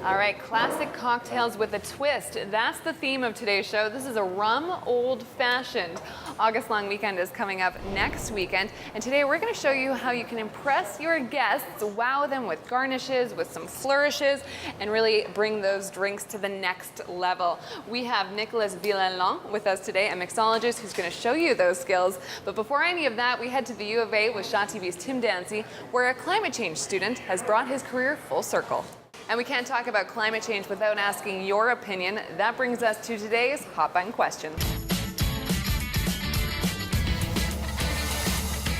All right, classic cocktails with a twist. That's the theme of today's show. This is a rum old-fashioned. August Long Weekend is coming up next weekend, and today we're going to show you how you can impress your guests, wow them with garnishes, with some flourishes, and really bring those drinks to the next level. We have Nicolas Villalon with us today, a mixologist who's going to show you those skills. But before any of that, we head to the U of A with Shaw TV's Tim Dancy, where a climate change student has brought his career full circle. And we can't talk about climate change without asking your opinion. That brings us to today's Hot Button Question.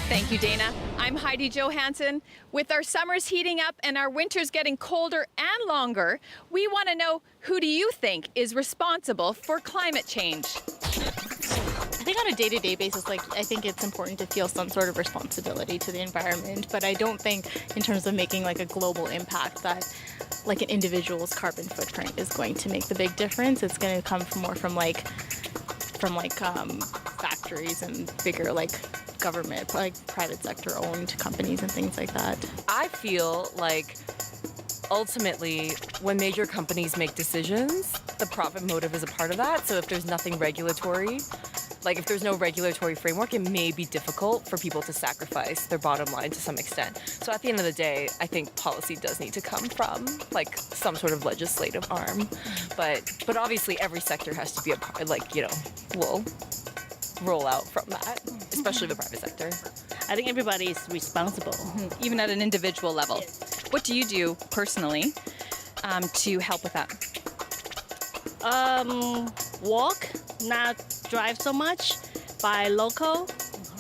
Thank you, Dana. I'm Heidi Johansson. With our summers heating up and our winters getting colder and longer, we want to know, who do you think is responsible for climate change? I think on a day-to-day basis, I think it's important to feel some sort of responsibility to the environment, but I don't think in terms of making a global impact that an individual's carbon footprint is going to make the big difference. It's going to come more from factories and bigger government, private sector owned companies and things like that. I feel like ultimately when major companies make decisions, the profit motive is a part of that. So if there's nothing regulatory, if there's no regulatory framework, it may be difficult for people to sacrifice their bottom line to some extent. So at the end of the day, I think policy does need to come from some sort of legislative arm. But obviously every sector has to be a part, will roll out from that, especially the private sector. I think everybody is responsible. Even at an individual level. Yes. What do you do personally to help with that? Walk, not drive so much, buy local,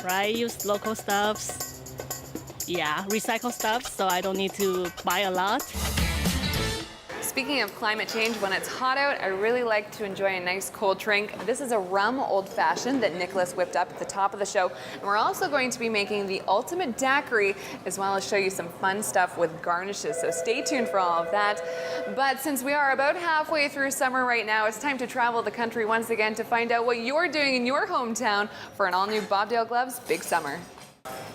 right? Use local stuffs. Yeah, recycle stuff so I don't need to buy a lot. Speaking of climate change, when it's hot out, I really like to enjoy a nice cold drink. This is a rum old-fashioned that Nicholas whipped up at the top of the show. And we're also going to be making the ultimate daiquiri, as well as show you some fun stuff with garnishes. So stay tuned for all of that. But since we are about halfway through summer right now, it's time to travel the country once again to find out what you're doing in your hometown for an all-new Bobdale Gloves Big Summer.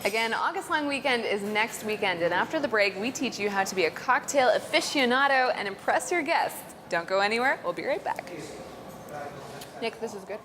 Again, August Long Weekend is next weekend, and after the break, we teach you how to be a cocktail aficionado and impress your guests. Don't go anywhere. We'll be right back. Nick, this is good.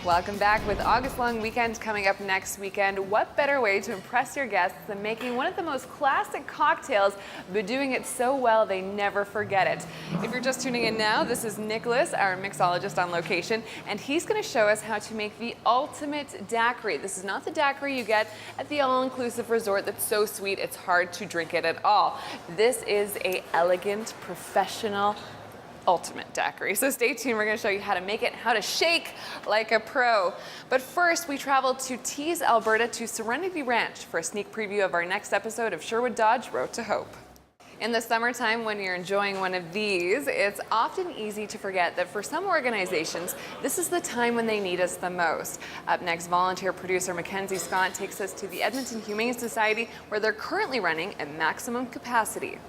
Welcome back with August Long Weekend coming up next weekend. What better way to impress your guests than making one of the most classic cocktails, but doing it so well they never forget it. If you're just tuning in now, this is Nicholas, our mixologist on location, and he's going to show us how to make the ultimate daiquiri. This is not the daiquiri you get at the all-inclusive resort that's so sweet it's hard to drink it at all. This is an elegant, professional, ultimate daiquiri. So stay tuned, we're going to show you how to make it, how to shake like a pro. But first, we traveled to Tees, Alberta to Serenity Ranch for a sneak preview of our next episode of Sherwood Dodge Road to Hope. In the summertime, when you're enjoying one of these, it's often easy to forget that for some organizations, this is the time when they need us the most. Up next, volunteer producer Mackenzie Scott takes us to the Edmonton Humane Society, where they're currently running at maximum capacity.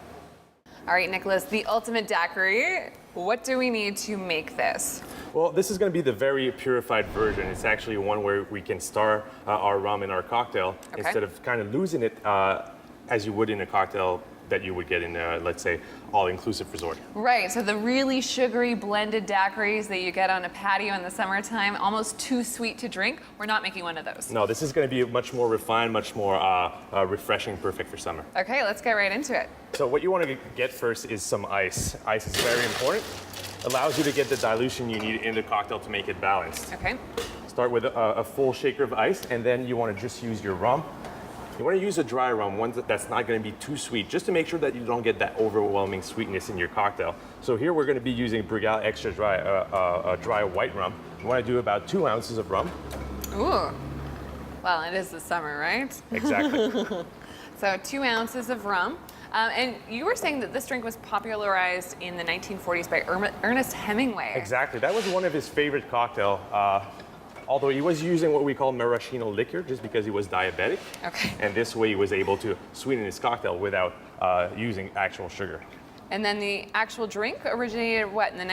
All right, Nicholas, the ultimate daiquiri. What do we need to make this? Well, this is going to be the very purified version. It's actually one where we can stir our rum in our cocktail instead of kind of losing it as you would in a cocktail that you would get in, let's say, all-inclusive resort. Right, so the really sugary blended daiquiris that you get on a patio in the summertime, almost too sweet to drink, we're not making one of those. No, this is going to be much more refined, much more refreshing, perfect for summer. Okay, let's get right into it. So what you want to get first is some ice. Ice is very important. Allows you to get the dilution you need in the cocktail to make it balanced. Okay. Start with a full shaker of ice, and then you want to just use your rum. You want to use a dry rum, one that's not going to be too sweet, just to make sure that you don't get that overwhelming sweetness in your cocktail. So here we're going to be using Brugal Extra Dry, a dry white rum. You want to do about 2 ounces of rum. Ooh. Well, it is the summer, right? Exactly. So 2 ounces of rum. And you were saying that this drink was popularized in the 1940s by Ernest Hemingway. Exactly. That was one of his favorite cocktails. Although he was using what we call maraschino liquor just because he was diabetic. Okay. And this way he was able to sweeten his cocktail without using actual sugar. And then the actual drink originated, what, in the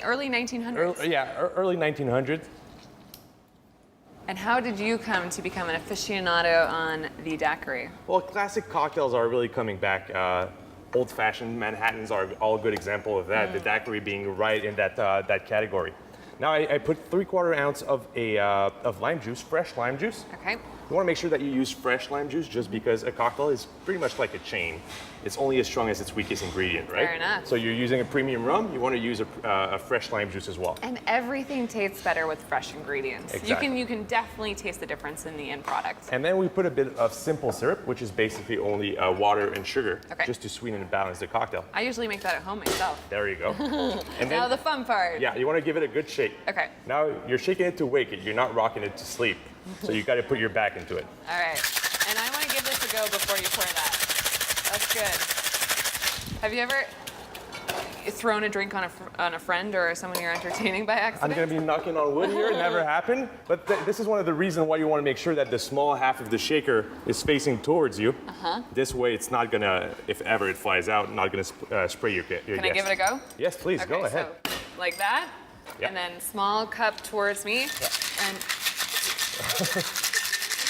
early 1900s? Early 1900s. And how did you come to become an aficionado on the daiquiri? Well, classic cocktails are really coming back. Old-fashioned Manhattans are all a good example of that. The daiquiri being right in that category. Now I put 3/4 ounce of lime juice, fresh lime juice. Okay. You want to make sure that you use fresh lime juice just because a cocktail is pretty much like a chain. It's only as strong as its weakest ingredient, right? Fair enough. So you're using a premium rum, you want to use a fresh lime juice as well. And everything tastes better with fresh ingredients. Exactly. You can definitely taste the difference in the end product. And then we put a bit of simple syrup, which is basically only water and sugar, Okay. just to sweeten and balance the cocktail. I usually make that at home myself. There you go. And Now the fun part. yeah, you want to give it a good shake. Okay. Now you're shaking it to wake it. You're not rocking it to sleep. So you got to put your back into it. All right. And I want to give this a go before you pour that. That's good. Have you ever thrown a drink on a friend or someone you're entertaining by I'm accident? going to be knocking on wood here. It never happened. But this is one of the reasons why you want to make sure that the small half of the shaker is facing towards you. This way it's not going to, if ever it flies out, not going to spray your guest. Can I give it a go? Yes, please. Okay, Go ahead. So like that, Yeah. and then small cup towards me, and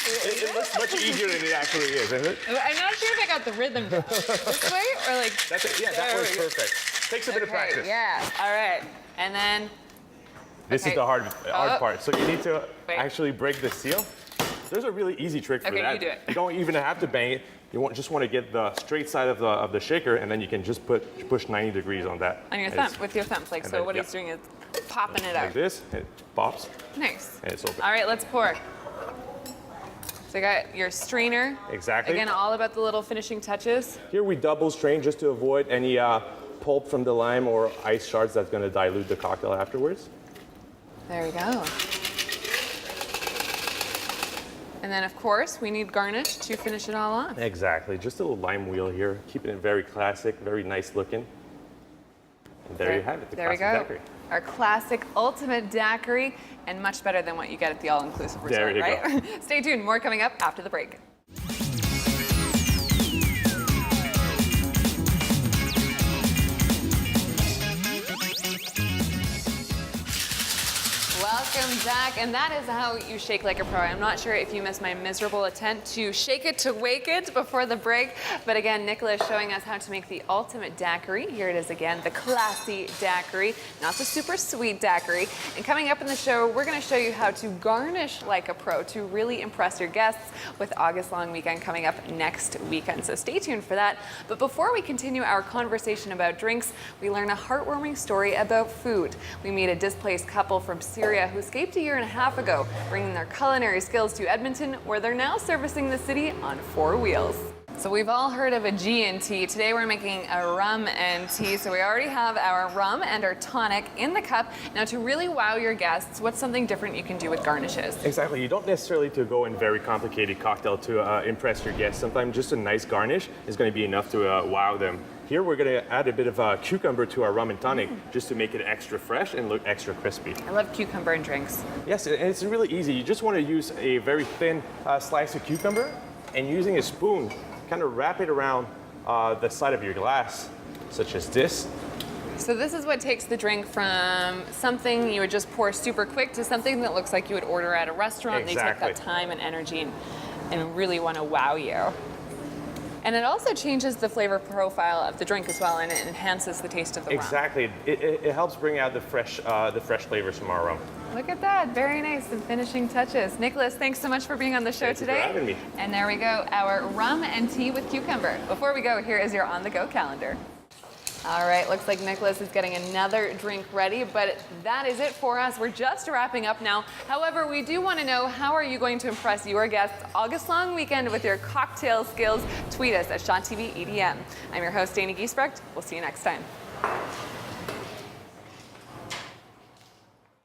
It looks much easier than it actually is, isn't it? I'm not sure if I got the rhythm down. This way or like. That's it. Yeah, that There was we go. perfect. Takes a bit of Okay, practice. yeah. All right, and then This Okay. is the hard Oh. part. So you need to Wait. actually break the seal. There's a really easy trick for Okay, that. you do it. You don't even have to bang it. Just want to get the straight side of the shaker, and then you can just push 90 degrees on that. on your And thumb, it's with your thumbs. Like and so, then- what yeah. he's doing is popping it like out. this. It pops, Nice. and it's open. All right, let's pour. So you got your strainer. Exactly. Again, all about the little finishing touches. Here we double strain just to avoid any pulp from the lime or ice shards that's going to dilute the cocktail afterwards. There we go. And then, of course, we need garnish to finish it all off. Exactly. Just a little lime wheel here, keeping it very classic, very nice looking. And there you have it. The There we classic go. daiquiri. Our classic ultimate daiquiri, and much better than what you get at the all-inclusive resort, There you right? Stay tuned. More coming up after the break. Welcome back, and that is how you shake like a pro. I'm not sure if you missed my miserable attempt to shake it to wake it before the break, but again, Nicola is showing us how to make the ultimate daiquiri. Here it is again, the classy daiquiri, not the super sweet daiquiri. And coming up in the show, we're going to show you how to garnish like a pro to really impress your guests with August Long Weekend coming up next weekend. So stay tuned for that. But before we continue our conversation about drinks, we learn a heartwarming story about food. We meet a displaced couple from Syria who escaped a year and a half ago, bringing their culinary skills to Edmonton, where they're now servicing the city on 4 wheels. So we've all heard of a G&T. Today we're making a rum and tea. So we already have our rum and our tonic in the cup. Now to really wow your guests, what's something different you can do with garnishes? Exactly. You don't necessarily need to go in very complicated cocktail to impress your guests. Sometimes just a nice garnish is going to be enough to wow them. Here we're going to add a bit of cucumber to our rum and tonic just to make it extra fresh and look extra crispy. I love cucumber in drinks. Yes, and it's really easy. You just want to use a very thin slice of cucumber and using a spoon, kind of wrap it around the side of your glass, such as this. So this is what takes the drink from something you would just pour super quick to something that looks like you would order at a restaurant. Exactly. They take that time and energy and really want to wow you. And it also changes the flavor profile of the drink as well, and it enhances the taste of the rum. Exactly. It helps bring out the fresh flavors from our rum. Look at that, very nice and finishing touches. Nicholas, thanks so much for being on the show Thank you for today. having me. And there we go, our rum and tea with cucumber. Before we go, here is your on-the-go calendar. All right, looks like Nicholas is getting another drink ready, but that is it for us. We're just wrapping up now. However, we do want to know, how are you going to impress your guests August Long Weekend with your cocktail skills? Tweet us at ShotTV EDM. I'm your host, Dana Giesbrecht. We'll see you next time.